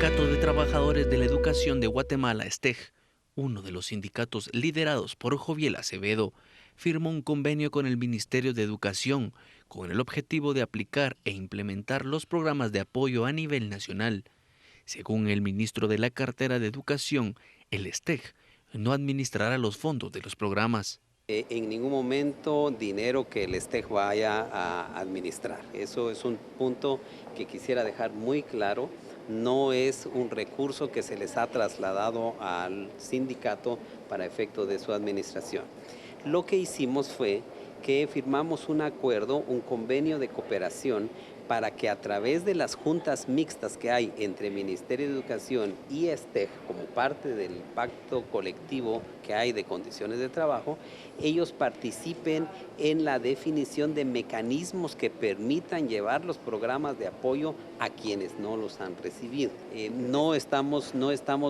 Sindicato de Trabajadores de la Educación de Guatemala, STEG, uno de los sindicatos liderados por Joviel Acevedo, firmó un convenio con el Ministerio de Educación con el objetivo de aplicar e implementar los programas de apoyo a nivel nacional. Según el ministro de la cartera de Educación, el STEG no administrará los fondos de los programas. En ningún momento dinero que el STEG vaya a administrar. Eso es un punto que quisiera dejar muy claro. No es un recurso que se les ha trasladado al sindicato para efecto de su administración. Lo que hicimos fue que firmamos un acuerdo, un convenio de cooperación para que a través de las juntas mixtas que hay entre Ministerio de Educación y STEG, como parte del pacto colectivo que hay de condiciones de trabajo, ellos participen en la definición de mecanismos que permitan llevar los programas de apoyo a quienes no los han recibido. No estamos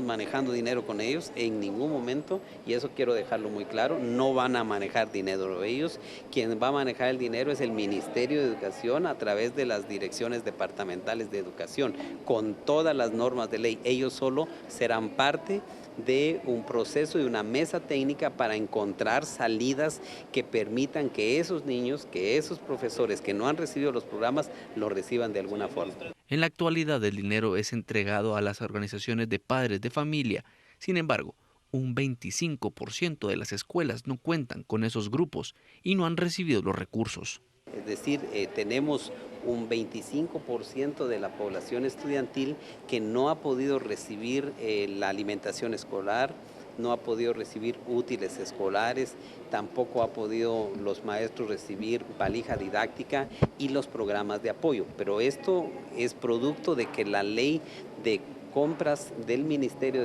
manejando dinero con ellos en ningún momento, y eso quiero dejarlo muy claro, no van a manejar dinero ellos. Quien va a manejar el dinero es el Ministerio de Educación a través de las direcciones departamentales de educación, con todas las normas de ley. Ellos solo serán parte de un proceso y una mesa técnica para encontrar salidas que permitan que esos niños, que esos profesores que no han recibido los programas, los reciban de alguna forma. En la actualidad el dinero es entregado a las organizaciones de padres de familia. Sin embargo, un 25% de las escuelas no cuentan con esos grupos y no han recibido los recursos. Es decir, tenemos un 25% de la población estudiantil que no ha podido recibir la alimentación escolar, no ha podido recibir útiles escolares, tampoco ha podido los maestros recibir valija didáctica y los programas de apoyo. Pero esto es producto de que la ley de compras del Ministerio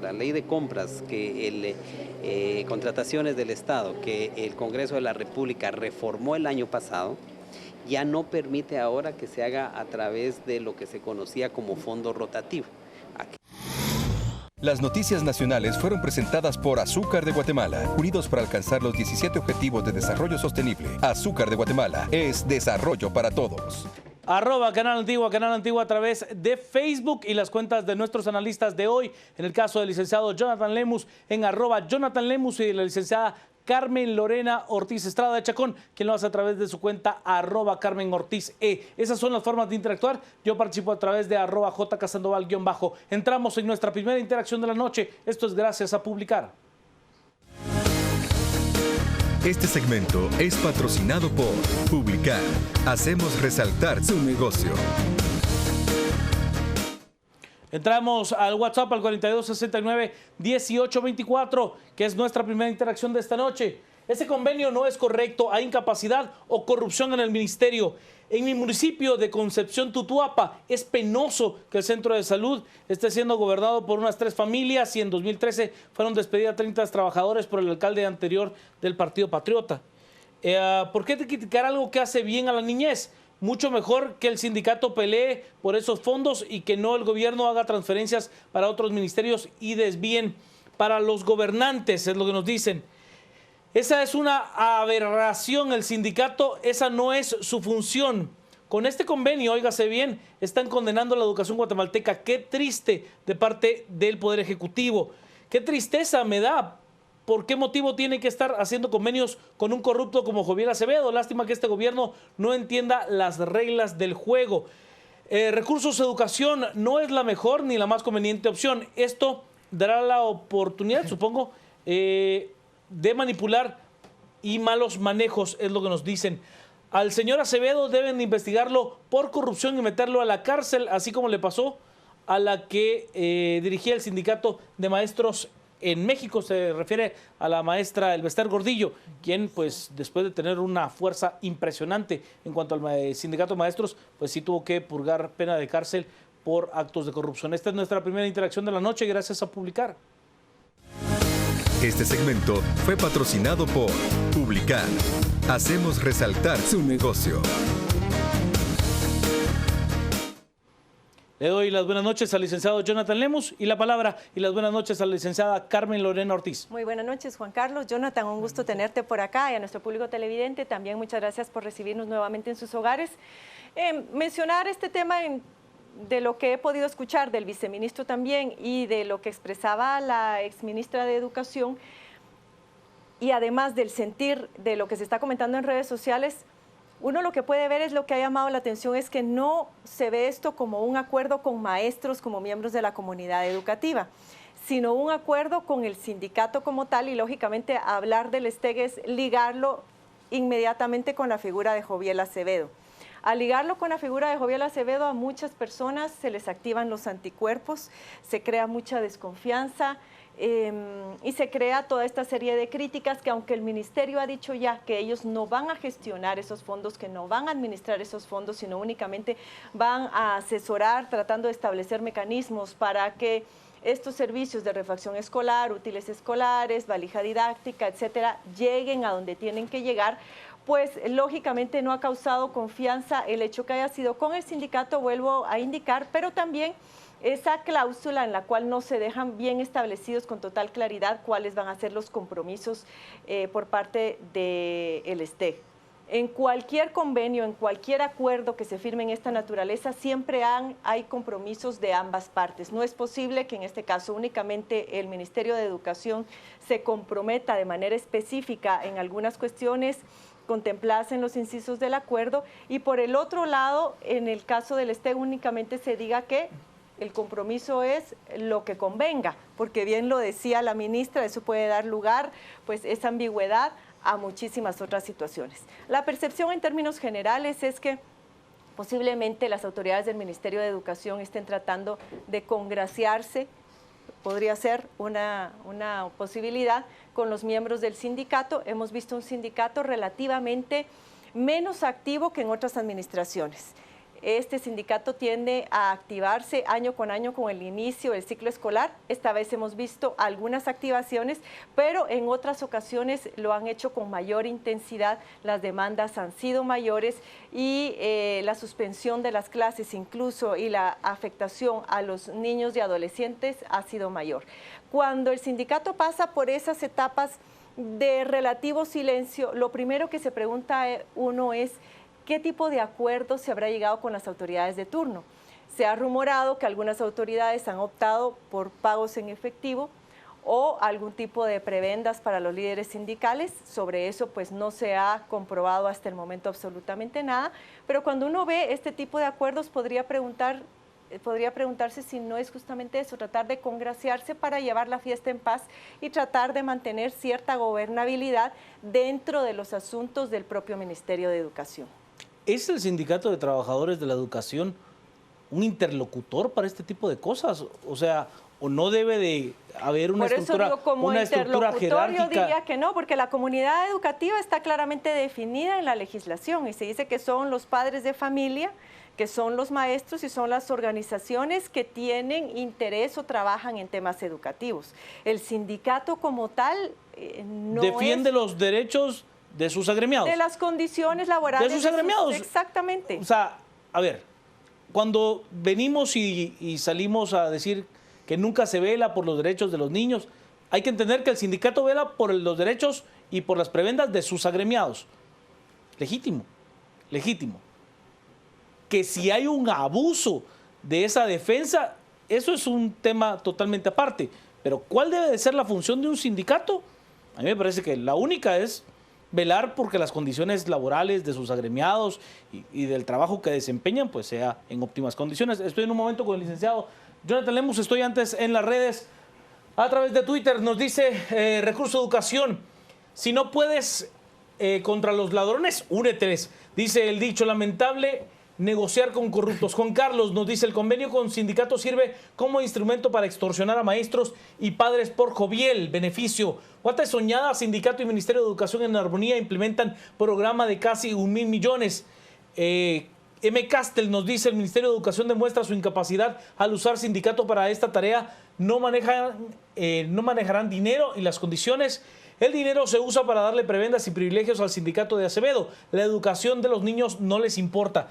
la ley de compras, contrataciones del Estado, que el Congreso de la República reformó el año pasado, ya no permite ahora que se haga a través de lo que se conocía como fondo rotativo. Las noticias nacionales fueron presentadas por Azúcar de Guatemala, unidos para alcanzar los 17 Objetivos de Desarrollo Sostenible. Azúcar de Guatemala es desarrollo para todos. @Canal Antigua a través de Facebook y las cuentas de nuestros analistas de hoy. En el caso del licenciado Jonathan Lemus, en @Jonathan Lemus, y de la licenciada Carmen Lorena Ortiz Estrada de Chacón, quien lo hace a través de su cuenta @Carmen Ortiz E. Esas son las formas de interactuar. Yo participo a través de @JCasandoval_. Entramos en nuestra primera interacción de la noche. Esto es gracias a Publicar. Este segmento es patrocinado por Publicar. Hacemos resaltar su negocio. Entramos al WhatsApp al 4269-1824, que es nuestra primera interacción de esta noche. Ese convenio no es correcto, hay incapacidad o corrupción en el ministerio. En mi municipio de Concepción Tutuapa es penoso que el centro de salud esté siendo gobernado por unas 3 familias y en 2013 fueron despedidas 30 trabajadores por el alcalde anterior del Partido Patriota. ¿Por qué criticar algo que hace bien a la niñez? Mucho mejor que el sindicato pelee por esos fondos y que no el gobierno haga transferencias para otros ministerios y desvíen para los gobernantes, es lo que nos dicen. Esa es una aberración, el sindicato, esa no es su función. Con este convenio, óigase bien, están condenando a la educación guatemalteca. Qué triste de parte del Poder Ejecutivo. Qué tristeza me da. ¿Por qué motivo tiene que estar haciendo convenios con un corrupto como Joviel Acevedo? Lástima que este gobierno no entienda las reglas del juego. Recursos Educación no es la mejor ni la más conveniente opción. Esto dará la oportunidad, supongo, de manipular y malos manejos, es lo que nos dicen. Al señor Acevedo deben investigarlo por corrupción y meterlo a la cárcel, así como le pasó a la que dirigía el sindicato de maestros en México. Se refiere a la maestra Elbester Gordillo, quien pues después de tener una fuerza impresionante en cuanto al sindicato de maestros, pues sí tuvo que purgar pena de cárcel por actos de corrupción. Esta es nuestra primera interacción de la noche, gracias a Publicar. Este segmento fue patrocinado por Publicar. Hacemos resaltar su negocio. Le doy las buenas noches al licenciado Jonathan Lemus y la palabra y las buenas noches a la licenciada Carmen Lorena Ortiz. Muy buenas noches, Juan Carlos. Jonathan, un gusto tenerte por acá, y a nuestro público televidente también muchas gracias por recibirnos nuevamente en sus hogares. Mencionar este tema lo que he podido escuchar del viceministro también y de lo que expresaba la exministra de Educación, y además del sentir de lo que se está comentando en redes sociales, uno lo que puede ver es lo que ha llamado la atención es que no se ve esto como un acuerdo con maestros como miembros de la comunidad educativa, sino un acuerdo con el sindicato como tal, y lógicamente hablar del STEG es ligarlo inmediatamente con la figura de Joviel Acevedo. Al ligarlo con la figura de Joviel Acevedo, a muchas personas se les activan los anticuerpos, se crea mucha desconfianza, y se crea toda esta serie de críticas que, aunque el ministerio ha dicho ya que ellos no van a gestionar esos fondos, que no van a administrar esos fondos, sino únicamente van a asesorar tratando de establecer mecanismos para que estos servicios de refacción escolar, útiles escolares, valija didáctica, etcétera, lleguen a donde tienen que llegar, pues lógicamente no ha causado confianza el hecho que haya sido con el sindicato, vuelvo a indicar, pero también esa cláusula en la cual no se dejan bien establecidos con total claridad cuáles van a ser los compromisos por parte del STEG. En cualquier convenio, en cualquier acuerdo que se firme en esta naturaleza, siempre hay compromisos de ambas partes. No es posible que en este caso únicamente el Ministerio de Educación se comprometa de manera específica en algunas cuestiones contempladas en los incisos del acuerdo, y por el otro lado, en el caso del STEG únicamente se diga que el compromiso es lo que convenga, porque bien lo decía la ministra, eso puede dar lugar, pues, esa ambigüedad a muchísimas otras situaciones. La percepción en términos generales es que posiblemente las autoridades del Ministerio de Educación estén tratando de congraciarse, podría ser una posibilidad, con los miembros del sindicato. Hemos visto un sindicato relativamente menos activo que en otras administraciones. Este sindicato tiende a activarse año con el inicio del ciclo escolar. Esta vez hemos visto algunas activaciones, pero en otras ocasiones lo han hecho con mayor intensidad. Las demandas han sido mayores y la suspensión de las clases incluso y la afectación a los niños y adolescentes ha sido mayor. Cuando el sindicato pasa por esas etapas de relativo silencio, lo primero que se pregunta uno es ¿qué tipo de acuerdo se habrá llegado con las autoridades de turno? Se ha rumorado que algunas autoridades han optado por pagos en efectivo o algún tipo de prebendas para los líderes sindicales. Sobre eso pues no se ha comprobado hasta el momento absolutamente nada, pero cuando uno ve este tipo de acuerdos podría preguntarse si no es justamente eso, tratar de congraciarse para llevar la fiesta en paz y tratar de mantener cierta gobernabilidad dentro de los asuntos del propio Ministerio de Educación. ¿Es el Sindicato de Trabajadores de la Educación un interlocutor para este tipo de cosas? O sea, ¿o no debe de haber una estructura jerárquica? Yo diría que no, porque la comunidad educativa está claramente definida en la legislación y se dice que son los padres de familia, que son los maestros y son las organizaciones que tienen interés o trabajan en temas educativos. El sindicato como tal no defiende los derechos de sus agremiados. De las condiciones laborales. De sus agremiados. Exactamente. O sea, a ver, cuando venimos y salimos a decir que nunca se vela por los derechos de los niños, hay que entender que el sindicato vela por los derechos y por las prebendas de sus agremiados. Legítimo, legítimo. Que si hay un abuso de esa defensa, eso es un tema totalmente aparte. Pero ¿cuál debe de ser la función de un sindicato? A mí me parece que la única es velar porque las condiciones laborales de sus agremiados y del trabajo que desempeñan pues sea en óptimas condiciones. Estoy en un momento con el licenciado Jonathan Lemus, estoy antes en las redes a través de Twitter. Nos dice Recurso Educación, si no puedes contra los ladrones, únetes. Dice el dicho lamentable, negociar con corruptos. Juan Carlos nos dice, el convenio con sindicatos sirve como instrumento para extorsionar a maestros y padres por Joviel. Beneficio. Guata Soñada, sindicato y Ministerio de Educación en armonía implementan programa de casi 1.000 millones. M. Castel nos dice, el Ministerio de Educación demuestra su incapacidad al usar sindicato para esta tarea. No manejarán dinero y las condiciones. El dinero se usa para darle prebendas y privilegios al sindicato de Acevedo. La educación de los niños no les importa.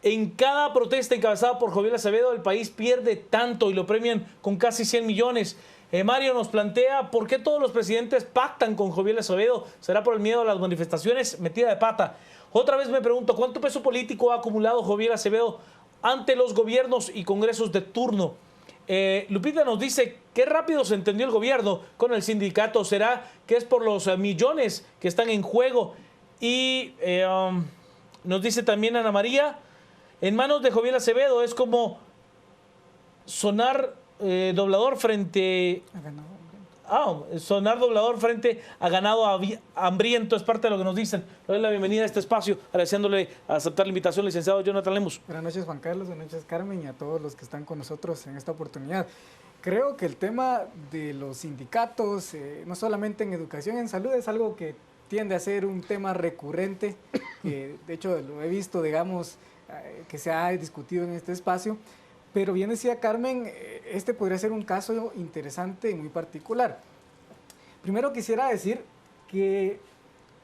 En cada protesta encabezada por Joviel Acevedo, el país pierde tanto y lo premian con casi 100 millones. Mario nos plantea, ¿por qué todos los presidentes pactan con Joviel Acevedo? ¿Será por el miedo a las manifestaciones? Metida de pata. Otra vez me pregunto, ¿cuánto peso político ha acumulado Joviel Acevedo ante los gobiernos y congresos de turno. Lupita nos dice, qué rápido se entendió el gobierno con el sindicato. ¿Será que es por los millones que están en juego? Y nos dice también Ana María, en manos de Joviel Acevedo es como sonar doblador frente a ganado hambriento, es parte de lo que nos dicen. Le doy la bienvenida a este espacio, agradeciéndole a aceptar la invitación, licenciado Jonathan Lemus. Buenas noches, Juan Carlos, buenas noches, Carmen, y a todos los que están con nosotros en esta oportunidad. Creo que el tema de los sindicatos, no solamente en educación, en salud, es algo que tiende a ser un tema recurrente, que de hecho lo he visto, digamos, que se ha discutido en este espacio. Pero bien decía Carmen, este podría ser un caso interesante y muy particular. Primero quisiera decir que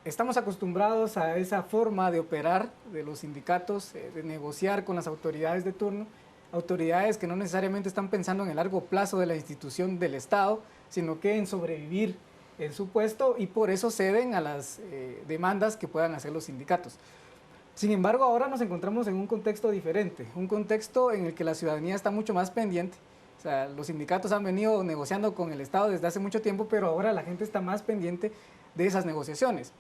estamos acostumbrados a esa forma de operar de los sindicatos, de negociar con las autoridades de turno, autoridades que no necesariamente están pensando en el largo plazo de la institución del Estado, sino que en sobrevivir en su puesto, y por eso ceden a las demandas que puedan hacer los sindicatos. Sin embargo, ahora nos encontramos en un contexto diferente, un contexto en el que la ciudadanía está mucho más pendiente. O sea, los sindicatos han venido negociando con el Estado desde hace mucho tiempo, pero ahora la gente está más pendiente de esas negociaciones.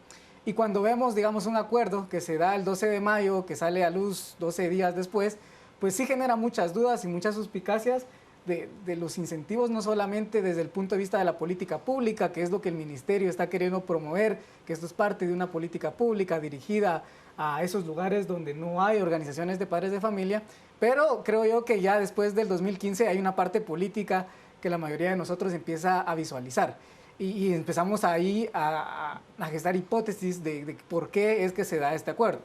Y cuando vemos, digamos, un acuerdo que se da el 12 de mayo, que sale a luz 12 días después, pues sí genera muchas dudas y muchas suspicacias de los incentivos, no solamente desde el punto de vista de la política pública, que es lo que el ministerio está queriendo promover, que esto es parte de una política pública dirigida a esos lugares donde no hay organizaciones de padres de familia, pero creo yo que ya después del 2015 hay una parte política que la mayoría de nosotros empieza a visualizar. Y empezamos ahí a gestar hipótesis de por qué es que se da este acuerdo.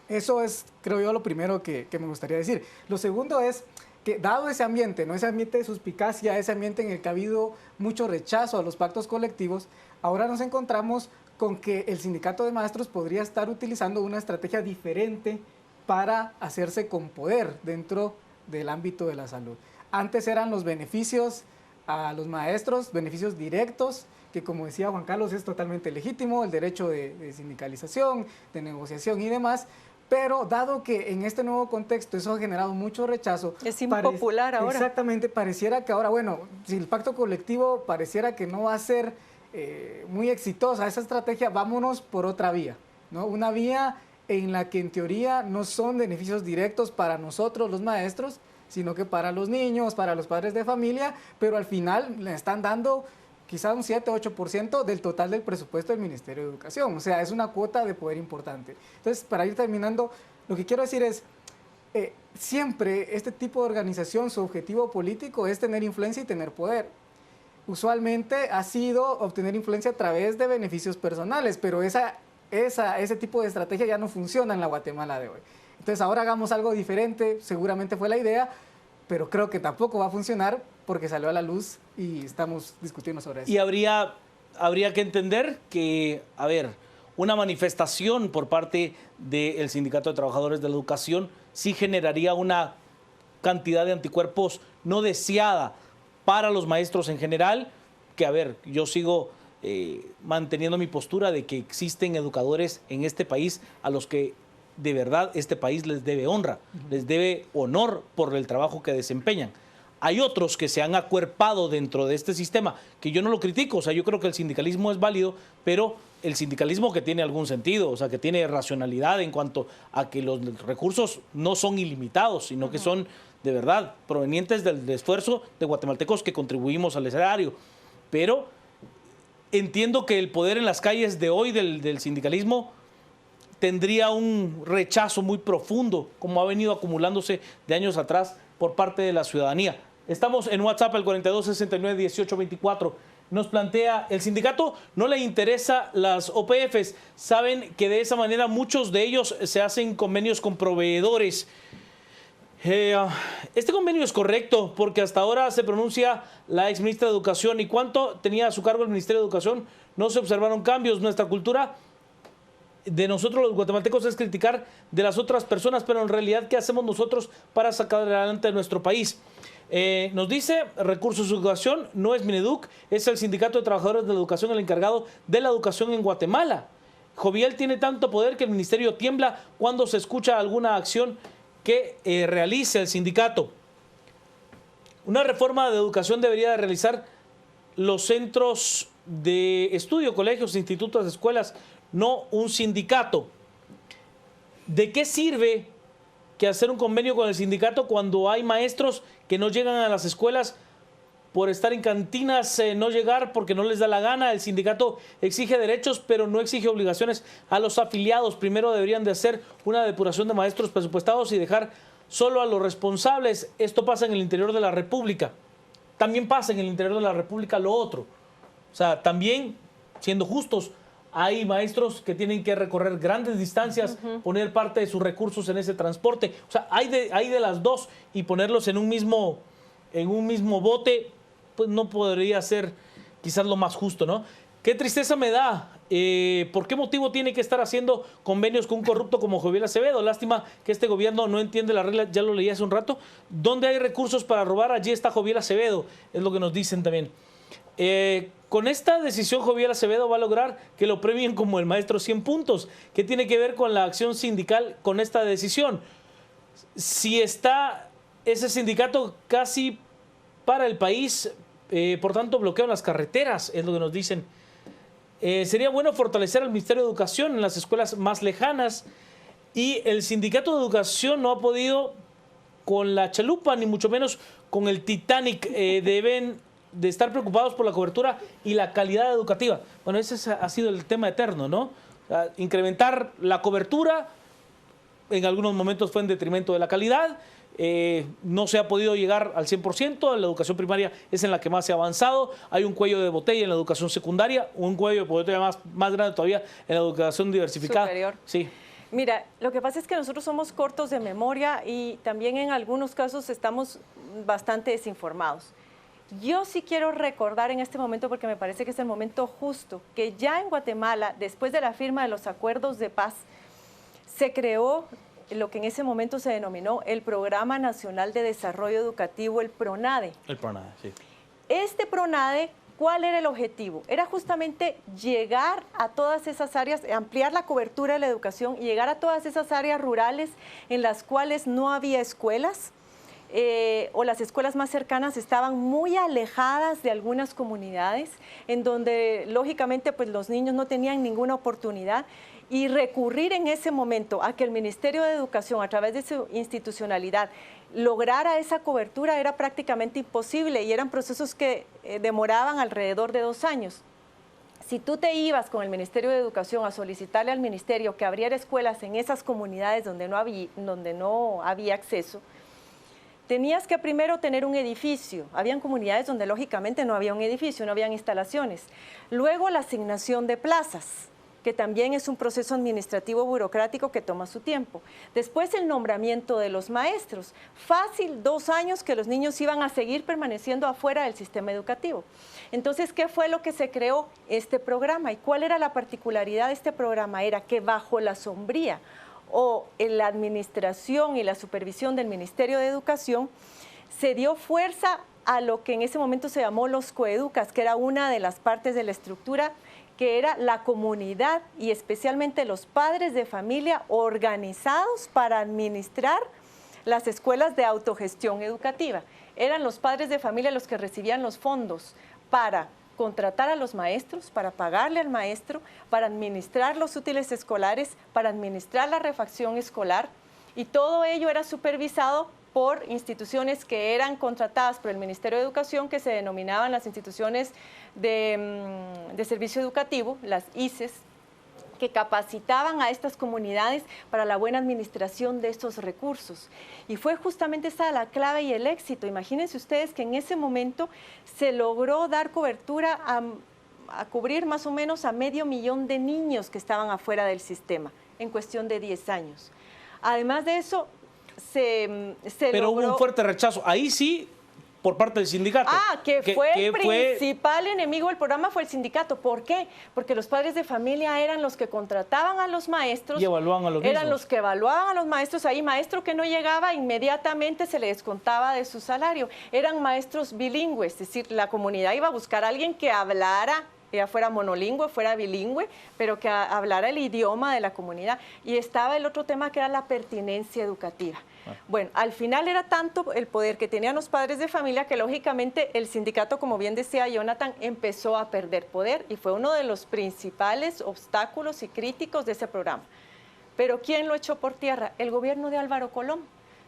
Eso es, creo yo, lo primero que me gustaría decir. Lo segundo es que, dado ese ambiente, ¿no? Ese ambiente de suspicacia, ese ambiente en el que ha habido mucho rechazo a los pactos colectivos, ahora nos encontramos con que el sindicato de maestros podría estar utilizando una estrategia diferente para hacerse con poder dentro del ámbito de la salud. Antes eran los beneficios a los maestros, beneficios directos, que como decía Juan Carlos es totalmente legítimo, el derecho de sindicalización, de negociación y demás, pero dado que en este nuevo contexto eso ha generado mucho rechazo. Es impopular ahora. Exactamente, pareciera que ahora, bueno, si el pacto colectivo pareciera que no va a ser muy exitosa esa estrategia, vámonos por otra vía, ¿no? Una vía en la que en teoría no son beneficios directos para nosotros los maestros, sino que para los niños, para los padres de familia, pero al final le están dando quizás un 7-8% del total del presupuesto del Ministerio de Educación. O sea, es una cuota de poder importante. Entonces, para ir terminando, lo que quiero decir es, siempre este tipo de organización, su objetivo político es tener influencia y tener poder. Usualmente ha sido obtener influencia a través de beneficios personales, pero ese tipo de estrategia ya no funciona en la Guatemala de hoy. Entonces ahora hagamos algo diferente, seguramente fue la idea, pero creo que tampoco va a funcionar porque salió a la luz y estamos discutiendo sobre eso. Y habría que entender que, a ver, una manifestación por parte del Sindicato de Trabajadores de la Educación sí generaría una cantidad de anticuerpos no deseada para los maestros en general, que, a ver, yo sigo manteniendo mi postura de que existen educadores en este país a los que de verdad este país les debe honra, les debe honor por el trabajo que desempeñan. Hay otros que se han acuerpado dentro de este sistema, que yo no lo critico, o sea, yo creo que el sindicalismo es válido, pero el sindicalismo que tiene algún sentido, o sea, que tiene racionalidad en cuanto a que los recursos no son ilimitados, sino que son de verdad provenientes del esfuerzo de guatemaltecos que contribuimos al escenario. Pero entiendo que el poder en las calles de hoy del sindicalismo tendría un rechazo muy profundo, como ha venido acumulándose de años atrás por parte de la ciudadanía. Estamos en WhatsApp, el 42691824. Nos plantea, el sindicato no le interesa las OPFs. Saben que de esa manera muchos de ellos se hacen convenios con proveedores. Este convenio es correcto porque hasta ahora se pronuncia la exministra de Educación. ¿Y cuánto tenía a su cargo el Ministerio de Educación? No se observaron cambios. Nuestra cultura de nosotros los guatemaltecos es criticar de las otras personas, pero en realidad, ¿qué hacemos nosotros para sacar adelante nuestro país? Nos dice Recursos de Educación, no es Mineduc, es el Sindicato de Trabajadores de la Educación el encargado de la educación en Guatemala. Joviel tiene tanto poder que el ministerio tiembla cuando se escucha alguna acción que realice el sindicato. Una reforma de educación debería de realizar los centros de estudio, colegios, institutos, escuelas, no un sindicato. ¿De qué sirve que hacer un convenio con el sindicato cuando hay maestros que no llegan a las escuelas por estar en cantinas, no llegar porque no les da la gana? El sindicato exige derechos, pero no exige obligaciones a los afiliados. Primero deberían de hacer una depuración de maestros presupuestados y dejar solo a los responsables. Esto pasa en el interior de la República. También pasa en el interior de la República lo otro. O sea, también, siendo justos, hay maestros que tienen que recorrer grandes distancias, poner parte de sus recursos en ese transporte. O sea, hay de las dos, y ponerlos en un mismo bote, pues no podría ser quizás lo más justo, ¿no? Qué tristeza me da. ¿Por qué motivo tiene que estar haciendo convenios con un corrupto como Joviel Acevedo? Lástima que este gobierno no entiende la regla, ya lo leí hace un rato. ¿Dónde hay recursos para robar? Allí está Joviel Acevedo, es lo que nos dicen también. Con esta decisión, Joviel Acevedo va a lograr que lo premien como el maestro 100 puntos. ¿Qué tiene que ver con la acción sindical con esta decisión? Si está ese sindicato casi para el país, por tanto bloquean las carreteras, es lo que nos dicen. Sería bueno fortalecer al Ministerio de Educación en las escuelas más lejanas, y el Sindicato de Educación no ha podido con la chalupa, ni mucho menos con el Titanic. Deben de estar preocupados por la cobertura y la calidad educativa. Bueno, ese ha sido el tema eterno, ¿no? Incrementar la cobertura, en algunos momentos fue en detrimento de la calidad. No se ha podido llegar al 100%, la educación primaria es en la que más se ha avanzado. Hay un cuello de botella en la educación secundaria, un cuello de botella más grande todavía en la educación diversificada. Superior. Sí. Mira, lo que pasa es que nosotros somos cortos de memoria y también en algunos casos estamos bastante desinformados. Yo sí quiero recordar en este momento, porque me parece que es el momento justo, que ya en Guatemala, después de la firma de los acuerdos de paz, se creó lo que en ese momento se denominó el Programa Nacional de Desarrollo Educativo, el PRONADE. El PRONADE, sí. Este PRONADE, ¿cuál era el objetivo? Era justamente llegar a todas esas áreas, ampliar la cobertura de la educación y llegar a todas esas áreas rurales en las cuales no había escuelas, o las escuelas más cercanas estaban muy alejadas de algunas comunidades, en donde lógicamente pues los niños no tenían ninguna oportunidad, y recurrir en ese momento a que el Ministerio de Educación, a través de su institucionalidad, lograra esa cobertura era prácticamente imposible, y eran procesos que demoraban alrededor de 2 años. Si tú te ibas con el Ministerio de Educación a solicitarle al Ministerio que abriera escuelas en esas comunidades donde no había acceso, tenías que primero tener un edificio. Habían comunidades donde lógicamente no había un edificio, no habían instalaciones. Luego la asignación de plazas, que también es un proceso administrativo burocrático que toma su tiempo. Después el nombramiento de los maestros. Fácil, 2 años que los niños iban a seguir permaneciendo afuera del sistema educativo. Entonces, ¿qué fue lo que se creó? Este programa. ¿Y cuál era la particularidad de este programa? Era que bajo la sombría o en la administración y la supervisión del Ministerio de Educación, se dio fuerza a lo que en ese momento se llamó los coeducas, que era una de las partes de la estructura, que era la comunidad y especialmente los padres de familia organizados para administrar las escuelas de autogestión educativa. Eran los padres de familia los que recibían los fondos para contratar a los maestros, para pagarle al maestro, para administrar los útiles escolares, para administrar la refacción escolar, y todo ello era supervisado por instituciones que eran contratadas por el Ministerio de Educación, que se denominaban las instituciones de servicio educativo, las ICES, que capacitaban a estas comunidades para la buena administración de estos recursos. Y fue justamente esa la clave y el éxito. Imagínense ustedes que en ese momento se logró dar cobertura a cubrir más o menos a 500,000 de niños que estaban afuera del sistema en cuestión de 10 años. Además de eso, Pero logró... hubo un fuerte rechazo. Ahí sí, por parte del sindicato. El principal enemigo del programa fue el sindicato. ¿Por qué? Porque los padres de familia eran los que contrataban a los maestros. Y evaluaban a los mismos. Eran los que evaluaban a los maestros. Ahí maestro que no llegaba, inmediatamente se le descontaba de su salario. Eran maestros bilingües, es decir, la comunidad iba a buscar a alguien que hablara ella fuera monolingüe, fuera bilingüe, pero que hablara el idioma de la comunidad. Y estaba el otro tema que era la pertinencia educativa. Bueno, al final era tanto el poder que tenían los padres de familia que lógicamente el sindicato, como bien decía Jonathan, empezó a perder poder y fue uno de los principales obstáculos y críticos de ese programa. Pero ¿quién lo echó por tierra? El gobierno de Álvaro Colón.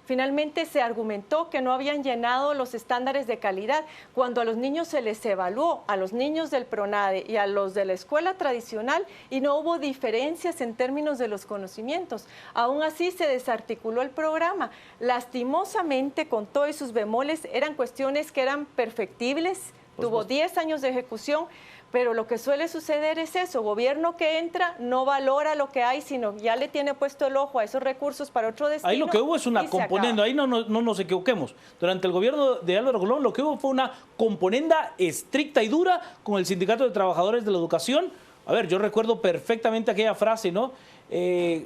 Finalmente se argumentó que no habían llenado los estándares de calidad. Cuando a los niños se les evaluó, a los niños del PRONADE y a los de la escuela tradicional, y no hubo diferencias en términos de los conocimientos. Aún así se desarticuló el programa. Lastimosamente, con todos sus bemoles, eran cuestiones que eran perfectibles. Tuvo 10 años de ejecución. Pero lo que suele suceder es eso, gobierno que entra no valora lo que hay, sino ya le tiene puesto el ojo a esos recursos para otro destino. Ahí lo que hubo es una componenda, ahí no nos equivoquemos. Durante el gobierno de Álvaro Colón lo que hubo fue una componenda estricta y dura con el Sindicato de Trabajadores de la Educación. A ver, yo recuerdo perfectamente aquella frase, ¿no?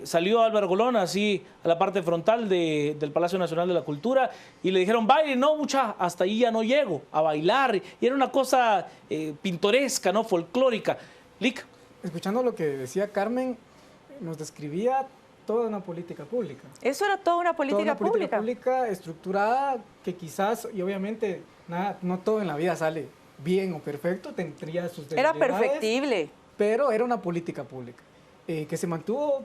Salió Álvaro Colón así a la parte frontal del Palacio Nacional de la Cultura y le dijeron, baile, no, mucha, hasta ahí ya no llego, a bailar. Y era una cosa pintoresca, ¿no? Folclórica. Lic. Escuchando lo que decía Carmen, nos describía toda una política pública. Eso era toda una política pública. Política pública estructurada que quizás, y obviamente, no todo en la vida sale bien o perfecto, tendría sus debilidades. Era perfectible. Pero era una política pública que se mantuvo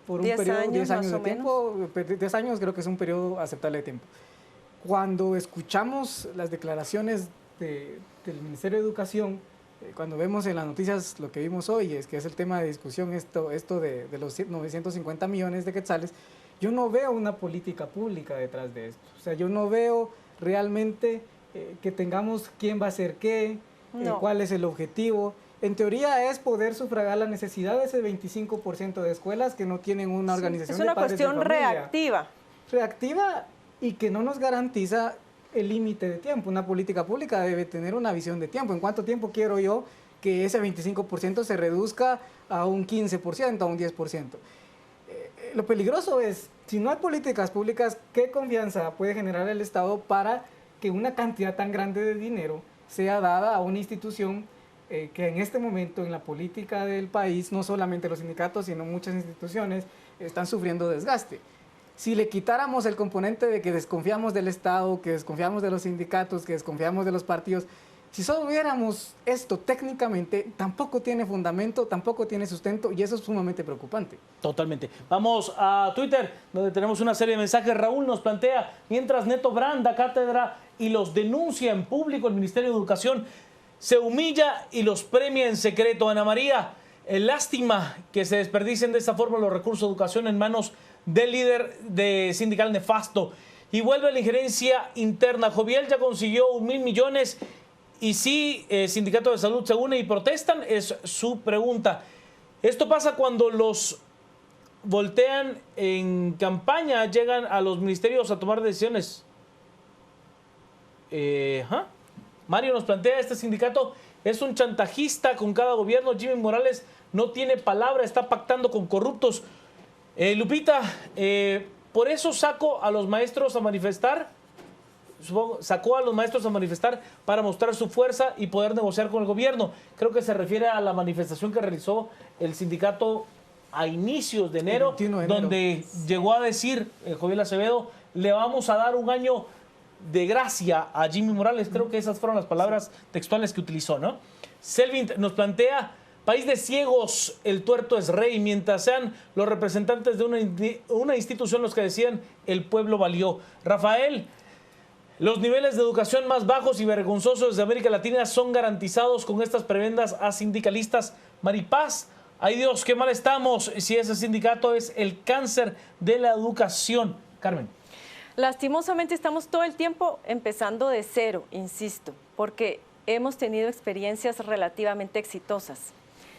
por un periodo de 10 años de tiempo. 10 años creo que es un periodo aceptable de tiempo. Cuando escuchamos las declaraciones del Ministerio de Educación, cuando vemos en las noticias lo que vimos hoy, es que es el tema de discusión esto de los 950 millones de quetzales, yo no veo una política pública detrás de esto. O sea, yo no veo realmente que tengamos quién va a hacer qué, cuál es el objetivo. En teoría es poder sufragar la necesidad de ese 25% de escuelas que no tienen una organización de padres de familia. Es una cuestión reactiva. Reactiva y que no nos garantiza el límite de tiempo. Una política pública debe tener una visión de tiempo. ¿En cuánto tiempo quiero yo que ese 25% se reduzca a un 15%, a un 10%? Lo peligroso es, si no hay políticas públicas, ¿qué confianza puede generar el Estado para que una cantidad tan grande de dinero sea dada a una institución que en este momento en la política del país, no solamente los sindicatos, sino muchas instituciones están sufriendo desgaste? Si le quitáramos el componente de que desconfiamos del Estado, que desconfiamos de los sindicatos, que desconfiamos de los partidos, si solo viéramos esto técnicamente, tampoco tiene fundamento, tampoco tiene sustento y eso es sumamente preocupante. Totalmente. Vamos a Twitter, donde tenemos una serie de mensajes. Raúl nos plantea, mientras Neto Brand da cátedra y los denuncia en público, el Ministerio de Educación se humilla y los premia en secreto. Ana María, lástima que se desperdicien de esta forma los recursos de educación en manos del líder de sindical nefasto. Y vuelve la injerencia interna. Joviel ya consiguió 1.000 millones y si el Sindicato de Salud se une y protestan, es su pregunta. Esto pasa cuando los voltean en campaña, llegan a los ministerios a tomar decisiones. Mario nos plantea, este sindicato es un chantajista con cada gobierno. Jimmy Morales no tiene palabra, está pactando con corruptos. Lupita, por eso sacó a los maestros a manifestar, para mostrar su fuerza y poder negociar con el gobierno. Creo que se refiere a la manifestación que realizó el sindicato a inicios de enero, donde llegó a decir Joviel Acevedo, le vamos a dar un año de gracia a Jimmy Morales. Creo que esas fueron las palabras textuales que utilizó, ¿no? Selvin nos plantea, país de ciegos, el tuerto es rey, mientras sean los representantes de una institución los que decían, el pueblo valió. Rafael, los niveles de educación más bajos y vergonzosos de América Latina son garantizados con estas prebendas a sindicalistas. Maripaz, ay Dios, qué mal estamos si ese sindicato es el cáncer de la educación. Carmen. Lastimosamente estamos todo el tiempo empezando de cero, insisto, porque hemos tenido experiencias relativamente exitosas.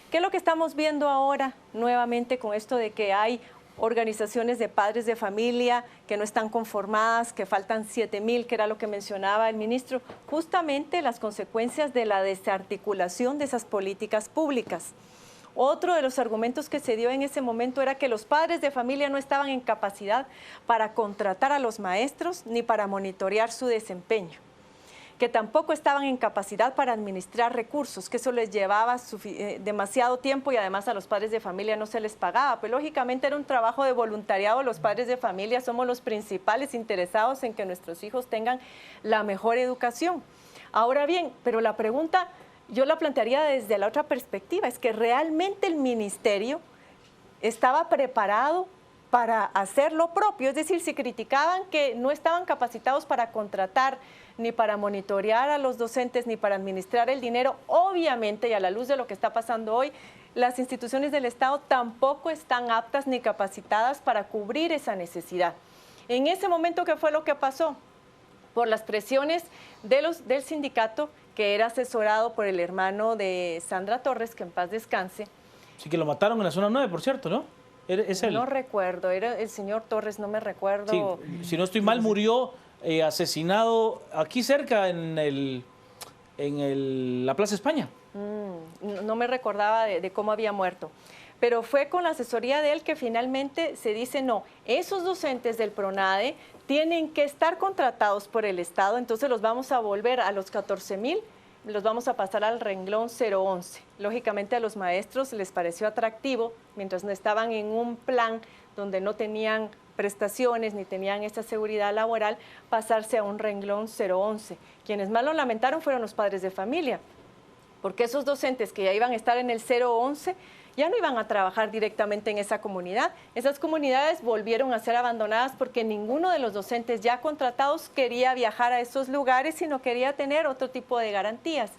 ¿Qué es lo que estamos viendo ahora nuevamente con esto de que hay organizaciones de padres de familia que no están conformadas, que faltan 7.000, que era lo que mencionaba el ministro? Justamente las consecuencias de la desarticulación de esas políticas públicas. Otro de los argumentos que se dio en ese momento era que los padres de familia no estaban en capacidad para contratar a los maestros ni para monitorear su desempeño. que tampoco estaban en capacidad para administrar recursos, que eso les llevaba demasiado tiempo y además a los padres de familia no se les pagaba. Pues lógicamente era un trabajo de voluntariado, los padres de familia somos los principales interesados en que nuestros hijos tengan la mejor educación. Ahora bien, pero la pregunta yo la plantearía desde la otra perspectiva, es que realmente el ministerio estaba preparado para hacer lo propio, es decir, si criticaban que no estaban capacitados para contratar, ni para monitorear a los docentes, ni para administrar el dinero, obviamente, y a la luz de lo que está pasando hoy, las instituciones del Estado tampoco están aptas ni capacitadas para cubrir esa necesidad. En ese momento, ¿qué fue lo que pasó? Por las presiones del sindicato, que era asesorado por el hermano de Sandra Torres, que en paz descanse. Sí, que lo mataron en la zona 9, por cierto, ¿no? ¿Es él? No recuerdo, era el señor Torres, no me recuerdo. Sí, si no estoy mal, murió asesinado aquí cerca en la Plaza España. No me recordaba de cómo había muerto. Pero fue con la asesoría de él que finalmente se dice, no, esos docentes del PRONADE tienen que estar contratados por el Estado, entonces los vamos a volver a los 14,000, los vamos a pasar al renglón 011. Lógicamente a los maestros les pareció atractivo, mientras no estaban en un plan donde no tenían prestaciones ni tenían esta seguridad laboral, pasarse a un renglón 011. Quienes más lo lamentaron fueron los padres de familia, porque esos docentes que ya iban a estar en el 011 ya no iban a trabajar directamente en esa comunidad. Esas comunidades volvieron a ser abandonadas porque ninguno de los docentes ya contratados quería viajar a esos lugares, sino quería tener otro tipo de garantías.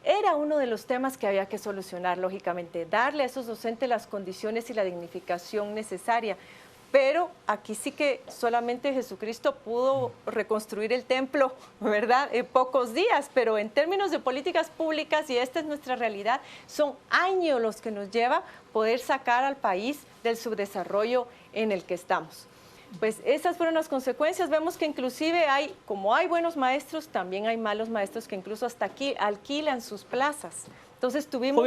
Era uno de los temas que había que solucionar, lógicamente, darle a esos docentes las condiciones y la dignificación necesaria. Pero aquí sí que solamente Jesucristo pudo reconstruir el templo, ¿verdad?, en pocos días, pero en términos de políticas públicas, y esta es nuestra realidad, son años los que nos lleva poder sacar al país del subdesarrollo en el que estamos. Pues esas fueron las consecuencias. Vemos que inclusive como hay buenos maestros, también hay malos maestros que incluso hasta aquí alquilan sus plazas. Entonces tuvimos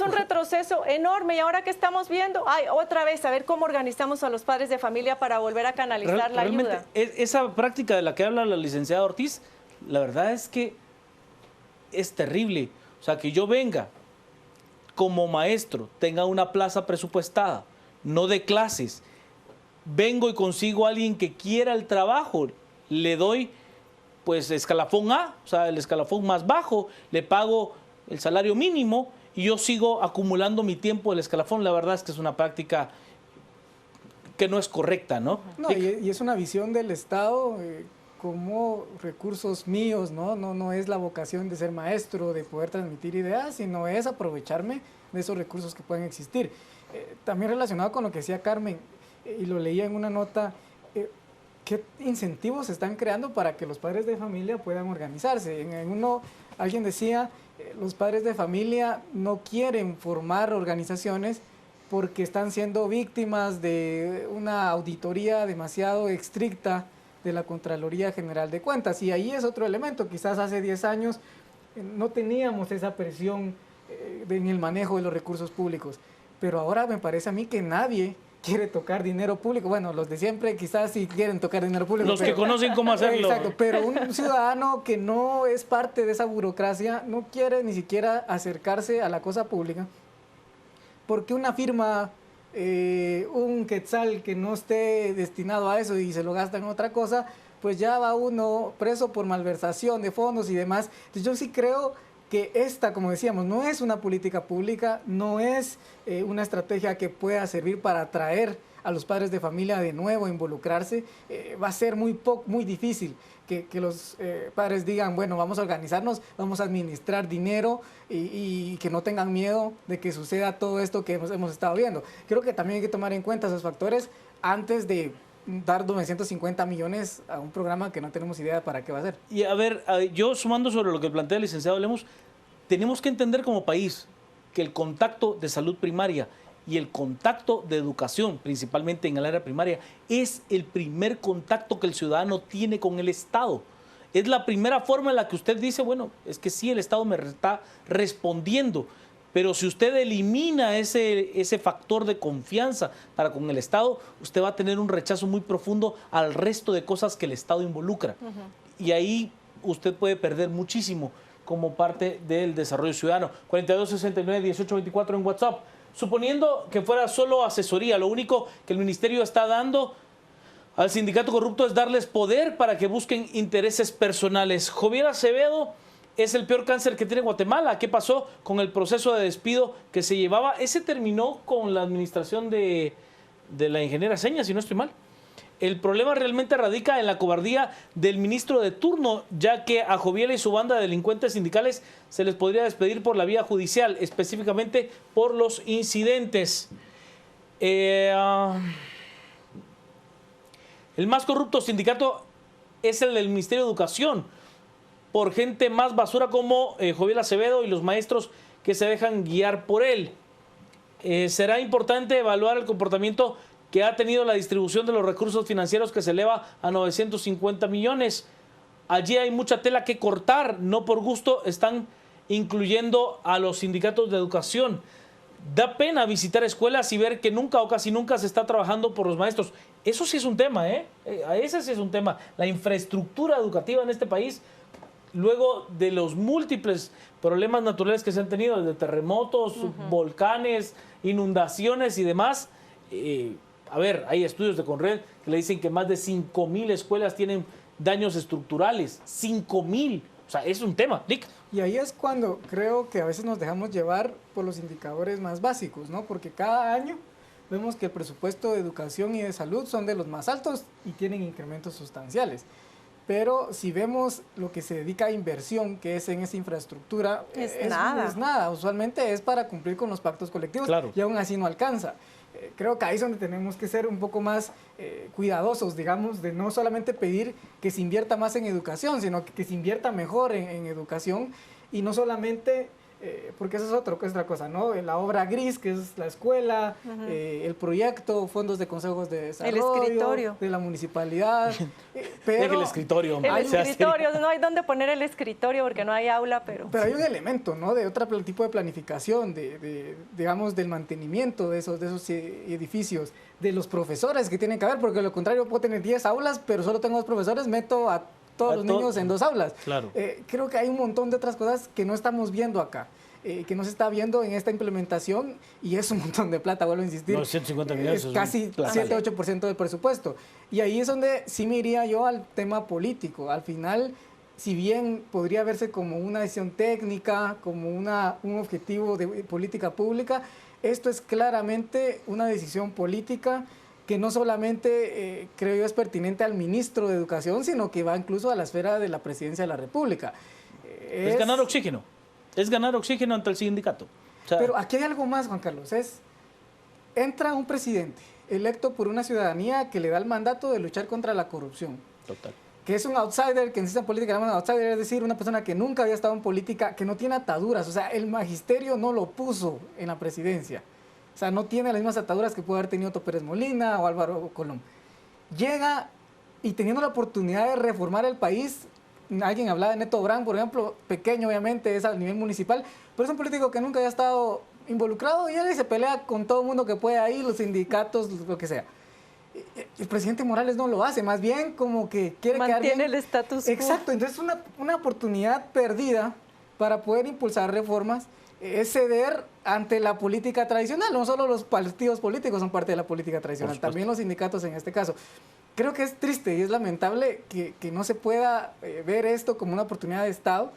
un retroceso enorme y ahora que estamos viendo, otra vez, a ver cómo organizamos a los padres de familia para volver a canalizar la ayuda. Esa práctica de la que habla la licenciada Ortiz, la verdad es que es terrible. O sea, que yo venga como maestro, tenga una plaza presupuestada, no de clases, vengo y consigo a alguien que quiera el trabajo, le doy pues escalafón A, o sea, el escalafón más bajo, le pago el salario mínimo, y yo sigo acumulando mi tiempo del escalafón. La verdad es que es una práctica que no es correcta, ¿no? No, y es una visión del Estado como recursos míos, ¿no? No es la vocación de ser maestro, de poder transmitir ideas, sino es aprovecharme de esos recursos que pueden existir. También relacionado con lo que decía Carmen, y lo leía en una nota, ¿qué incentivos se están creando para que los padres de familia puedan organizarse? Alguien decía, los padres de familia no quieren formar organizaciones porque están siendo víctimas de una auditoría demasiado estricta de la Contraloría General de Cuentas. Y ahí es otro elemento, quizás hace 10 años no teníamos esa presión en el manejo de los recursos públicos, pero ahora me parece a mí que nadie quiere tocar dinero público. Bueno, los de siempre quizás sí quieren tocar dinero público. Los que conocen cómo hacerlo. Exacto, pero un ciudadano que no es parte de esa burocracia no quiere ni siquiera acercarse a la cosa pública, porque una firma, un quetzal que no esté destinado a eso y se lo gasta en otra cosa, pues ya va uno preso por malversación de fondos y demás. Entonces yo sí creo que esta, como decíamos, no es una política pública, no es una estrategia que pueda servir para atraer a los padres de familia de nuevo a involucrarse. Va a ser muy difícil que los padres digan, bueno, vamos a organizarnos, vamos a administrar dinero y que no tengan miedo de que suceda todo esto que hemos estado viendo. Creo que también hay que tomar en cuenta esos factores antes de dar 950 millones a un programa que no tenemos idea para qué va a ser. Y a ver, yo sumando sobre lo que plantea el licenciado Lemos, tenemos que entender como país que el contacto de salud primaria y el contacto de educación, principalmente en el área primaria, es el primer contacto que el ciudadano tiene con el Estado. Es la primera forma en la que usted dice, bueno, es que sí, el Estado me está respondiendo. Pero si usted elimina ese factor de confianza para con el Estado, usted va a tener un rechazo muy profundo al resto de cosas que el Estado involucra. y ahí usted puede perder muchísimo como parte del desarrollo ciudadano. 4269-1824 en WhatsApp. Suponiendo que fuera solo asesoría, lo único que el ministerio está dando al sindicato corrupto es darles poder para que busquen intereses personales. Joviel Acevedo es el peor cáncer que tiene Guatemala. ¿Qué pasó con el proceso de despido que se llevaba? Ese terminó con la administración de la ingeniera Seña, si no estoy mal. El problema realmente radica en la cobardía del ministro de turno, ya que a Joviel y su banda de delincuentes sindicales se les podría despedir por la vía judicial, específicamente por los incidentes. El más corrupto sindicato es el del Ministerio de Educación, por gente más basura como Joviel Acevedo y los maestros que se dejan guiar por él. Será importante evaluar el comportamiento que ha tenido la distribución de los recursos financieros, que se eleva a 950 millones. Allí hay mucha tela que cortar, no por gusto están incluyendo a los sindicatos de educación. Da pena visitar escuelas y ver que nunca o casi nunca se está trabajando por los maestros. Eso sí es un tema, ese sí es un tema. La infraestructura educativa en este país, luego de los múltiples problemas naturales que se han tenido, desde terremotos, volcanes, inundaciones y demás. A ver, hay estudios de Conred que le dicen que más de 5,000 escuelas tienen daños estructurales. 5,000. O sea, es un tema. Lick. Y ahí es cuando creo que a veces nos dejamos llevar por los indicadores más básicos, ¿no? Porque cada año vemos que el presupuesto de educación y de salud son de los más altos y tienen incrementos sustanciales. Pero si vemos lo que se dedica a inversión, que es en esa infraestructura, es nada. Usualmente es para cumplir con los pactos colectivos, claro, y aún así no alcanza. Creo que ahí es donde tenemos que ser un poco más cuidadosos, digamos, de no solamente pedir que se invierta más en educación, sino que se invierta mejor en educación, y no solamente, porque eso es otra cosa, ¿no? La obra gris, que es la escuela, el proyecto, fondos de consejos de desarrollo, el escritorio de la municipalidad. Pero el escritorio, no hay dónde poner el escritorio porque no hay aula, pero hay un elemento, ¿no? De otro tipo de planificación, digamos, del mantenimiento de esos edificios, de los profesores que tienen que haber, porque de lo contrario puedo tener 10 aulas, pero solo tengo 2 profesores, meto a todos los niños en 2 aulas. Claro. Creo que hay un montón de otras cosas que no estamos viendo acá, que no se está viendo en esta implementación, y es un montón de plata, vuelvo a insistir. 950 millones. Es casi 7-8% del presupuesto. Y ahí es donde sí me iría yo al tema político. Al final, si bien podría verse como una decisión técnica, como un objetivo de política pública, esto es claramente una decisión política que no solamente creo yo es pertinente al ministro de Educación, sino que va incluso a la esfera de la presidencia de la República. Es ganar oxígeno. Es ganar oxígeno ante el sindicato. O sea, pero aquí hay algo más, Juan Carlos. Entra un presidente electo por una ciudadanía que le da el mandato de luchar contra la corrupción. Total. Que es un outsider, que en ciencia política llaman outsider, es decir, una persona que nunca había estado en política, que no tiene ataduras. O sea, el magisterio no lo puso en la presidencia. O sea, no tiene las mismas ataduras que puede haber tenido Otto Pérez Molina o Álvaro Colón. Llega y teniendo la oportunidad de reformar el país, alguien hablaba de Neto Brand, por ejemplo, pequeño obviamente, es a nivel municipal, pero es un político que nunca había estado involucrado y él se pelea con todo el mundo que puede ahí, los sindicatos, lo que sea. El presidente Morales no lo hace, más bien como que quiere quedar bien. Mantiene el status quo. Exacto, entonces es una oportunidad perdida para poder impulsar reformas, es ceder ante la política tradicional. No solo los partidos políticos son parte de la política tradicional, también los sindicatos en este caso. Creo que es triste y es lamentable que no se pueda ver esto como una oportunidad de Estado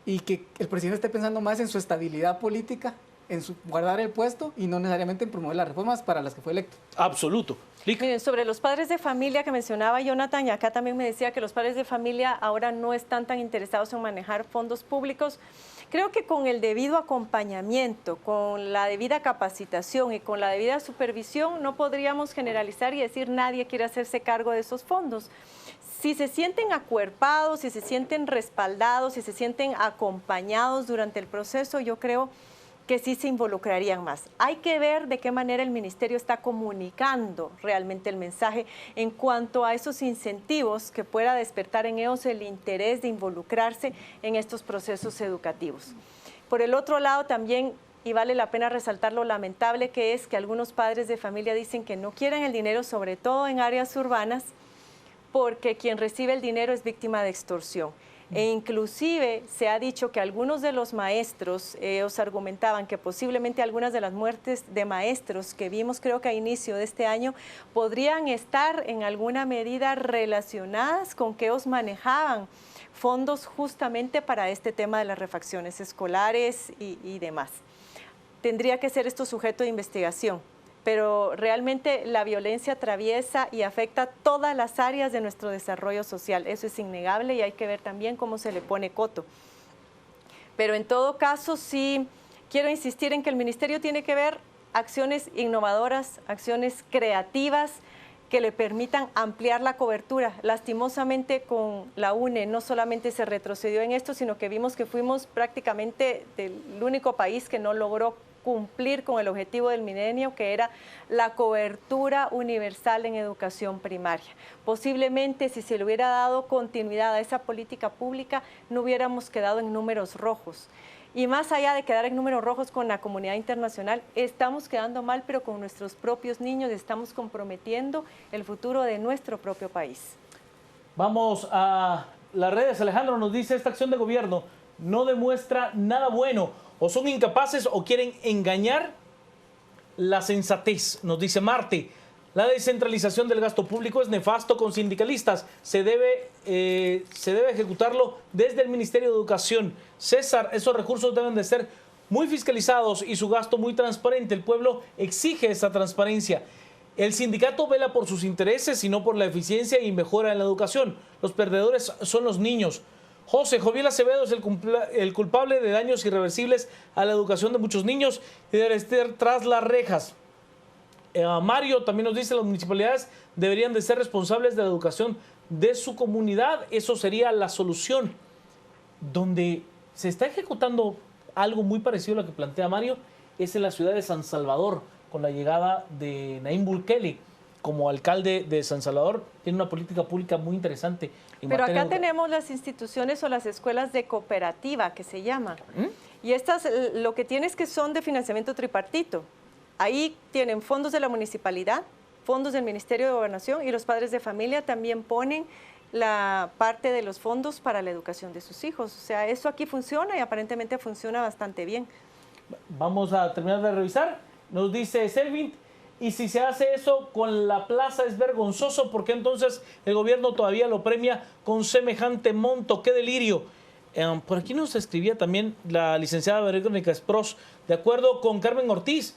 y que el presidente esté pensando más en su estabilidad política, en guardar el puesto y no necesariamente en promover las reformas para las que fue electo. Absoluto. Miren, sobre los padres de familia que mencionaba Jonathan, y acá también me decía que los padres de familia ahora no están tan interesados en manejar fondos públicos. Creo que con el debido acompañamiento, con la debida capacitación y con la debida supervisión, no podríamos generalizar y decir nadie quiere hacerse cargo de esos fondos. Si se sienten acuerpados, si se sienten respaldados, si se sienten acompañados durante el proceso, yo creo que sí se involucrarían más. Hay que ver de qué manera el ministerio está comunicando realmente el mensaje en cuanto a esos incentivos que pueda despertar en ellos el interés de involucrarse en estos procesos educativos. Por el otro lado también, y vale la pena resaltar lo lamentable que es que algunos padres de familia dicen que no quieren el dinero, sobre todo en áreas urbanas, porque quien recibe el dinero es víctima de extorsión. E inclusive se ha dicho que algunos de los maestros, os argumentaban que posiblemente algunas de las muertes de maestros que vimos creo que a inicio de este año podrían estar en alguna medida relacionadas con que ellos manejaban fondos justamente para este tema de las refacciones escolares y demás. Tendría que ser esto sujeto de investigación, pero realmente la violencia atraviesa y afecta todas las áreas de nuestro desarrollo social. Eso es innegable y hay que ver también cómo se le pone coto. Pero en todo caso, sí quiero insistir en que el Ministerio tiene que ver acciones innovadoras, acciones creativas que le permitan ampliar la cobertura. Lastimosamente con la UNE no solamente se retrocedió en esto, sino que vimos que fuimos prácticamente el único país que no logró cumplir con el objetivo del milenio, que era la cobertura universal en educación primaria. Posiblemente si se le hubiera dado continuidad a esa política pública, no hubiéramos quedado en números rojos. Y más allá de quedar en números rojos con la comunidad internacional, estamos quedando mal, pero con nuestros propios niños estamos comprometiendo el futuro de nuestro propio país. Vamos a las redes. Alejandro nos dice, esta acción de gobierno no demuestra nada bueno. O son incapaces o quieren engañar la sensatez, nos dice Marte. La descentralización del gasto público es nefasto con sindicalistas. Se debe ejecutarlo desde el Ministerio de Educación. César, esos recursos deben de ser muy fiscalizados y su gasto muy transparente. El pueblo exige esa transparencia. El sindicato vela por sus intereses y no por la eficiencia y mejora en la educación. Los perdedores son los niños. José Joviel Acevedo es el culpable de daños irreversibles a la educación de muchos niños y debe estar tras las rejas. Mario también nos dice, las municipalidades deberían de ser responsables de la educación de su comunidad. Eso sería la solución. Donde se está ejecutando algo muy parecido a lo que plantea Mario es en la ciudad de San Salvador, con la llegada de Nayib Bukele como alcalde de San Salvador. Tiene una política pública muy interesante. Pero acá tenemos las instituciones o las escuelas de cooperativa, que se llama. Y estas lo que tienen es que son de financiamiento tripartito. Ahí tienen fondos de la municipalidad, fondos del Ministerio de Gobernación, y los padres de familia también ponen la parte de los fondos para la educación de sus hijos. O sea, eso aquí funciona y aparentemente funciona bastante bien. Vamos a terminar de revisar. Nos dice Selvin, y si se hace eso con la plaza es vergonzoso, porque entonces el gobierno todavía lo premia con semejante monto. ¡Qué delirio! Por aquí nos escribía también la licenciada Verónica Espros, de acuerdo con Carmen Ortiz,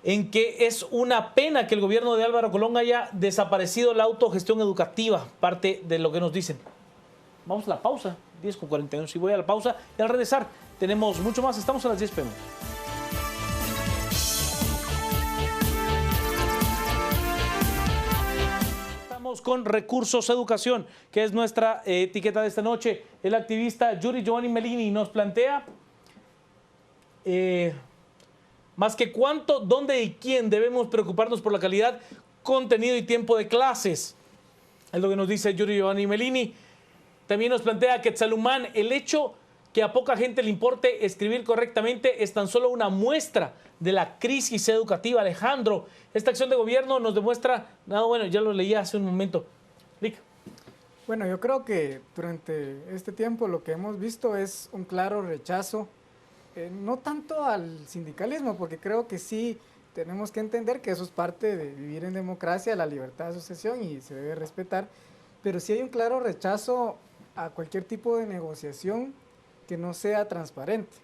en que es una pena que el gobierno de Álvaro Colón haya desaparecido la autogestión educativa, parte de lo que nos dicen. Vamos a la pausa, 10:41. Si voy a la pausa y al regresar tenemos mucho más. Estamos a las 10 p.m. Estamos con Recursos Educación, que es nuestra etiqueta de esta noche. El activista Yuri Giovanni Melini nos plantea más que cuánto, dónde y quién debemos preocuparnos por la calidad, contenido y tiempo de clases. Es lo que nos dice Yuri Giovanni Melini. También nos plantea Quetzalumán, el hecho que a poca gente le importe escribir correctamente es tan solo una muestra de la crisis educativa. Alejandro, esta acción de gobierno nos demuestra nada bueno, ya lo leía hace un momento. Rick. Bueno, yo creo que durante este tiempo lo que hemos visto es un claro rechazo, no tanto al sindicalismo, porque creo que sí tenemos que entender que eso es parte de vivir en democracia, la libertad de asociación, y se debe respetar, pero sí hay un claro rechazo a cualquier tipo de negociación que no sea transparente.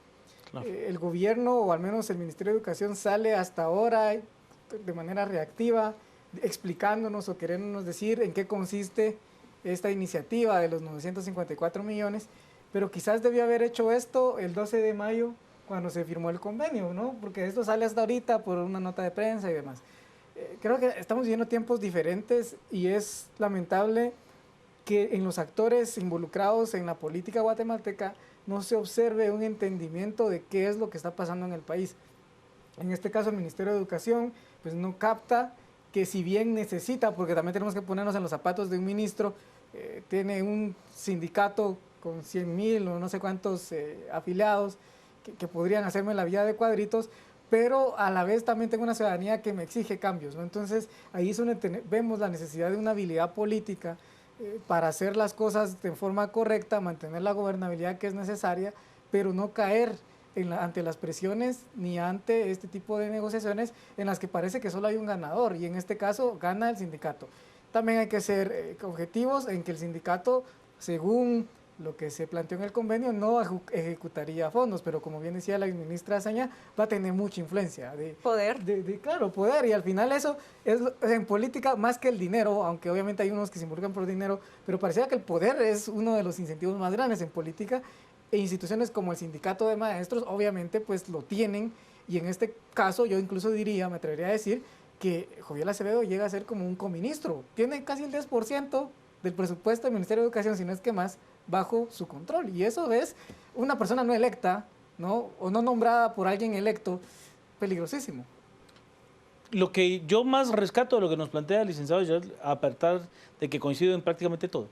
Claro. El gobierno, o al menos el Ministerio de Educación, sale hasta ahora de manera reactiva explicándonos o queriéndonos decir en qué consiste esta iniciativa de los 954 millones, pero quizás debió haber hecho esto el 12 de mayo cuando se firmó el convenio, ¿no? Porque esto sale hasta ahorita por una nota de prensa y demás. Creo que estamos viviendo tiempos diferentes y es lamentable que en los actores involucrados en la política guatemalteca no se observe un entendimiento de qué es lo que está pasando en el país. En este caso el Ministerio de Educación pues no capta que, si bien necesita, porque también tenemos que ponernos en los zapatos de un ministro, tiene un sindicato con 100,000 o no sé cuántos afiliados que podrían hacerme la vida de cuadritos, pero a la vez también tengo una ciudadanía que me exige cambios, ¿no? Entonces ahí es donde vemos la necesidad de una habilidad política, para hacer las cosas de forma correcta, mantener la gobernabilidad que es necesaria, pero no caer ante las presiones ni ante este tipo de negociaciones en las que parece que solo hay un ganador, y en este caso gana el sindicato. También hay que ser objetivos en que el sindicato, según lo que se planteó en el convenio, no ejecutaría fondos, pero como bien decía la ministra Azaña, va a tener mucha influencia. Poder. Claro, poder, y al final eso es en política más que el dinero, aunque obviamente hay unos que se involucran por dinero, pero parecía que el poder es uno de los incentivos más grandes en política, e instituciones como el sindicato de maestros obviamente pues lo tienen, y en este caso yo incluso diría, me atrevería a decir, que Joviel Acevedo llega a ser como un coministro, tiene casi el 10% del presupuesto del Ministerio de Educación, si no es que más, bajo su control, y eso es una persona no electa, ¿no? O no nombrada por alguien electo, peligrosísimo. Lo que yo más rescato de lo que nos plantea el licenciado Gerald, a pesar de que coincido en prácticamente todo,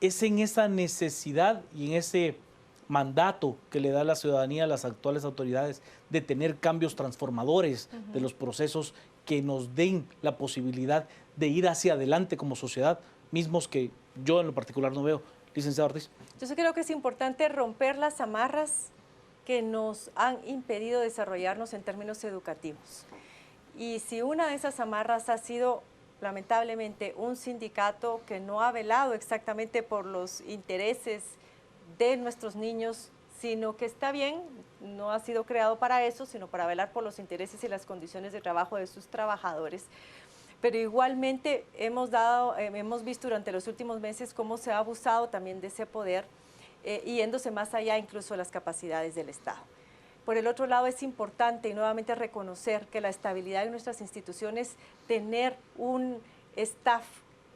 es en esa necesidad y en ese mandato que le da la ciudadanía a las actuales autoridades de tener cambios transformadores de los procesos que nos den la posibilidad de ir hacia adelante como sociedad, mismos que yo en lo particular no veo. Licenciado Ortiz. Yo creo que es importante romper las amarras que nos han impedido desarrollarnos en términos educativos. Y si una de esas amarras ha sido, lamentablemente, un sindicato que no ha velado exactamente por los intereses de nuestros niños, sino que está bien, no ha sido creado para eso, sino para velar por los intereses y las condiciones de trabajo de sus trabajadores. Pero igualmente hemos visto durante los últimos meses cómo se ha abusado también de ese poder, yéndose más allá incluso de las capacidades del Estado. Por el otro lado, es importante y nuevamente reconocer que la estabilidad de nuestras instituciones, tener un staff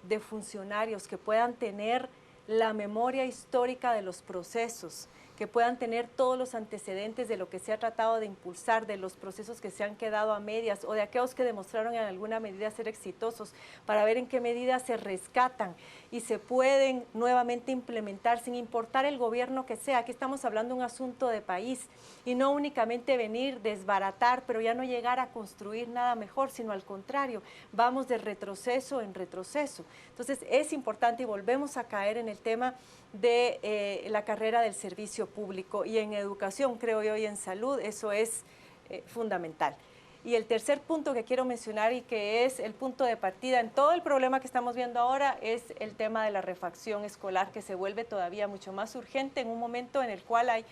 de funcionarios que puedan tener la memoria histórica de los procesos, que puedan tener todos los antecedentes de lo que se ha tratado de impulsar, de los procesos que se han quedado a medias o de aquellos que demostraron en alguna medida ser exitosos, para ver en qué medida se rescatan y se pueden nuevamente implementar sin importar el gobierno que sea. Aquí estamos hablando de un asunto de país y no únicamente venir, desbaratar, pero ya no llegar a construir nada mejor, sino al contrario, vamos de retroceso en retroceso. Entonces es importante y volvemos a caer en el tema de la carrera del servicio público, y en educación, creo yo, y en salud, eso es fundamental. Y el tercer punto que quiero mencionar, y que es el punto de partida en todo el problema que estamos viendo ahora, es el tema de la refacción escolar, que se vuelve todavía mucho más urgente en un momento en el cual hay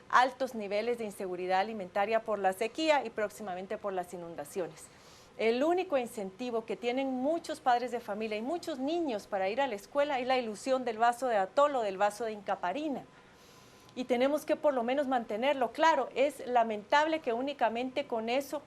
altos niveles de inseguridad alimentaria por la sequía y próximamente por las inundaciones. El único incentivo que tienen muchos padres de familia y muchos niños para ir a la escuela es la ilusión del vaso de atol o del vaso de incaparina. Y tenemos que por lo menos mantenerlo. Claro, es lamentable que únicamente con eso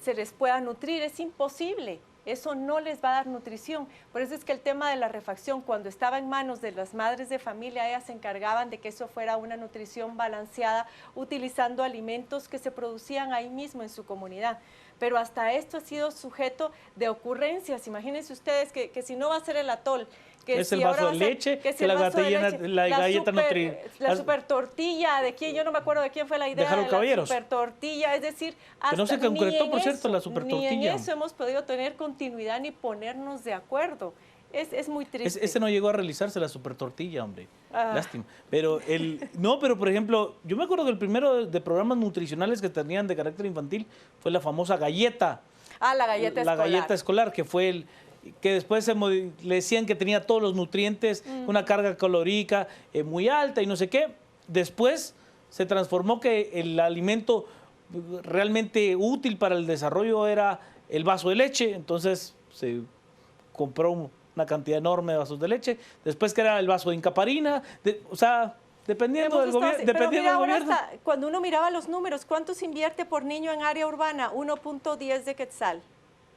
se les pueda nutrir. Es imposible. Eso no les va a dar nutrición. Por eso es que el tema de la refacción, cuando estaba en manos de las madres de familia, ellas se encargaban de que eso fuera una nutrición balanceada, utilizando alimentos que se producían ahí mismo en su comunidad. Pero hasta esto ha sido sujeto de ocurrencias. Imagínense ustedes que si no va a ser el atol, que es si el vaso de leche, que la galleta nutricional. La super tortilla, de quién, yo no me acuerdo de quién fue la idea de la super tortilla, es decir, hasta que no se concretó, por cierto, la super tortilla. Ni en eso hemos podido tener continuidad ni ponernos de acuerdo. Es muy triste. Ese no llegó a realizarse, la super tortilla, hombre. Lástima. Pero no, pero por ejemplo, yo me acuerdo que el primero de programas nutricionales que tenían de carácter infantil fue la famosa galleta. La galleta escolar. La galleta escolar, que fue que después le decían que tenía todos los nutrientes, una carga calórica muy alta y no sé qué. Después se transformó que el alimento realmente útil para el desarrollo era el vaso de leche, entonces se compró una cantidad enorme de vasos de leche, después que era el vaso de incaparina, o sea, dependiendo del gobierno. Cuando uno miraba los números, ¿cuánto se invierte por niño en área urbana? 1.10 de quetzal.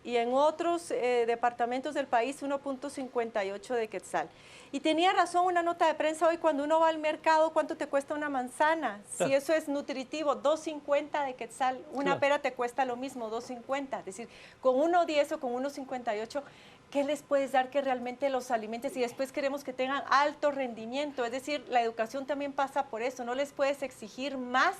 Y en otros departamentos del país 1.58 de quetzal. Y tenía razón una nota de prensa hoy, cuando uno va al mercado, ¿cuánto te cuesta una manzana? Si eso es nutritivo, 2.50 de quetzal. Una pera te cuesta lo mismo, 2.50. Es decir, con 1.10 o con 1.58, ¿qué les puedes dar que realmente los alimentes? Y después queremos que tengan alto rendimiento. Es decir, la educación también pasa por eso. No les puedes exigir más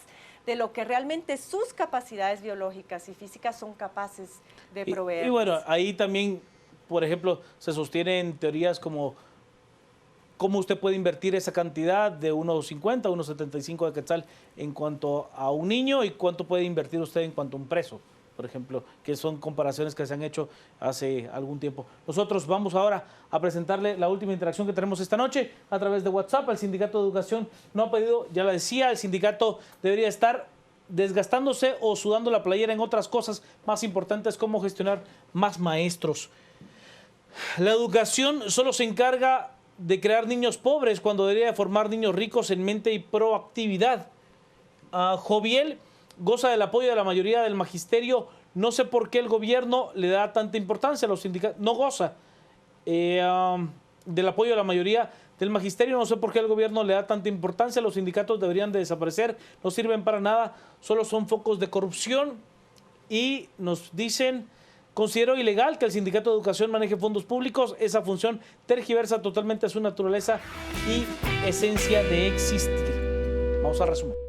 de lo que realmente sus capacidades biológicas y físicas son capaces de proveer. Y bueno, ahí también por ejemplo, se sostienen teorías como cómo usted puede invertir esa cantidad de 1.50, 1.75 de quetzal en cuanto a un niño y cuánto puede invertir usted en cuanto a un preso, por ejemplo, que son comparaciones que se han hecho hace algún tiempo. Nosotros vamos ahora a presentarle la última interacción que tenemos esta noche a través de WhatsApp. El Sindicato de Educación no ha pedido, ya la decía, el sindicato debería estar desgastándose o sudando la playera en otras cosas más importantes como gestionar más maestros. La educación solo se encarga de crear niños pobres cuando debería formar niños ricos en mente y proactividad. Joviel goza del apoyo de la mayoría del magisterio. No sé por qué el gobierno le da tanta importancia a los sindicatos. No goza del apoyo de la mayoría del magisterio. No sé por qué el gobierno le da tanta importancia. Los sindicatos deberían de desaparecer. No sirven para nada. Solo son focos de corrupción. Y nos dicen: considero ilegal que el Sindicato de Educación maneje fondos públicos. Esa función tergiversa totalmente su naturaleza y esencia de existir. Vamos a resumir.